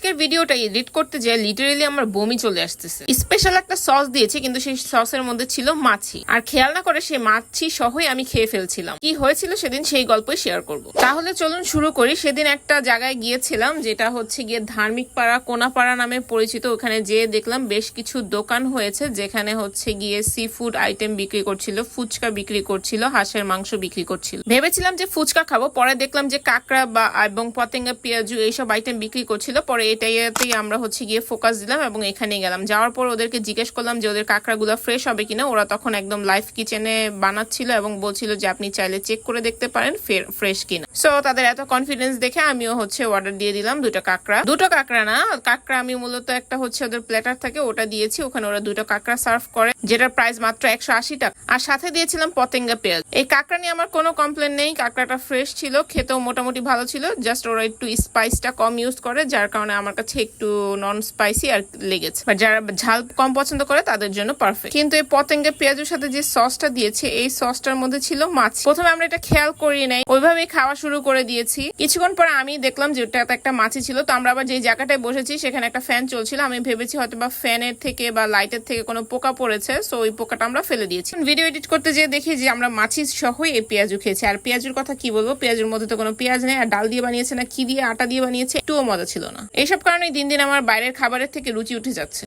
আজকের ভিডিওটা এডিট করতে যায় লিটারেলি আমার বমি চলে আসতেছে। স্পেশাল একটা সস দিয়েছে কিন্তু সেই সসের মধ্যে ছিল মাছি, আর খেয়াল না করে সেই মাছি সহই আমি খেয়ে ফেলছিলাম। কি হয়েছিল সেদিন সেই গল্পই শেয়ার করব। তাহলে চলুন শুরু করি। সেদিন একটা জায়গায় গিয়েছিলাম যেটা হচ্ছে গিয়ে ধার্মিক পাড়া, কোনাপাড়া নামে পরিচিত। ওখানে যেয়ে দেখলাম বেশ কিছু দোকান হয়েছে যেখানে হচ্ছে গিয়ে সি ফুড আইটেম বিক্রি করছিল, ফুচকা বিক্রি করছিল, হাঁসের মাংস বিক্রি করছিল। ভেবেছিলাম যে ফুচকা খাবো, পরে দেখলাম যে কাঁকড়া বা এবং পতেঙ্গা, পেঁয়াজু এইসব আইটেম বিক্রি করছিল। পরে এটাইতেই আমরা হচ্ছে গিয়ে ফোকাস দিলাম এবং এখানে গেলাম। যাওয়ার পর ওদেরকে জিজ্ঞেস করলাম যে ওদের কাঁকড়াগুলো ফ্রেশ হবে কিনা। ওরা তখন একদম লাইভ কিচেনে বানাচ্ছিল এবং বলছিল যে আপনি চাইলে চেক করে দেখতে পারেন ফ্রেশ কিনা। সো তাদের এত কনফিডেন্স দেখে আমিও হচ্ছে অর্ডার দিয়ে দিলাম দুটো কাঁকড়া না, কাঁকড়া আমি মূলত একটা হচ্ছে ওদের প্ল্যাটার থাকে ওটা দিয়েছি। ওখানে ওরা দুটো কাঁকড়া সার্ভ করে, যেটার প্রাইস মাত্র 180 টাকা। আর সাথে দিয়েছিলাম পতেঙ্গা পেঁয়াজ। এই কাঁকড়া নিয়ে আমার কোনো কমপ্লেন নেই, কাঁকড়াটা ফ্রেশ ছিল, খেতেও মোটামুটি ভালো ছিল। জাস্ট ওরা একটু স্পাইসটা কম ইউজ করে, যার কারণে আমার কাছে একটু নন স্পাইসি আর লেগেছে। বাট যারা ঝাল কম পছন্দ করে তাদের জন্য পারফেক্ট। কিন্তু এই পতেঙ্গা পেঁয়াজের সাথে যে সসটা দিয়েছে, এই সসটার মধ্যে ছিল মাছ। প্রথমে আমরা এটা খেয়াল করি নাই, ওইভাবেই খাওয়া শুরু করে দিয়েছি। কিছুক্ষণ পরে আমি দেখলাম যে ওটাতে একটা মাছি ছিল। তো আমরা আবার যে জায়গাটায় বসেছি সেখানে একটা ফ্যান চলছিল। আমি ভেবেছি হয়তো বা ফ্যানের থেকে বা লাইটের থেকে কোনো পোকা পড়েছে, সো ওই পোকাটা আমরা ফেলে দিয়েছি। ভিডিও এডিট করতে যেয়ে দেখি যে আমরা মাছি সহই এই পেঁয়াজু খেয়েছি। আর পেঁয়াজুর কথা কি বলবো, পেঁয়াজের মধ্যে তো কোনো পেঁয়াজ নেই, আর ডাল দিয়ে বানিয়েছে না কি দিয়ে, আটা দিয়ে বানিয়েছে, একটুও মজা ছিল না। এইসব কারণে দিন দিন আমার বাইরের খাবারের থেকে রুচি উঠে যাচ্ছে।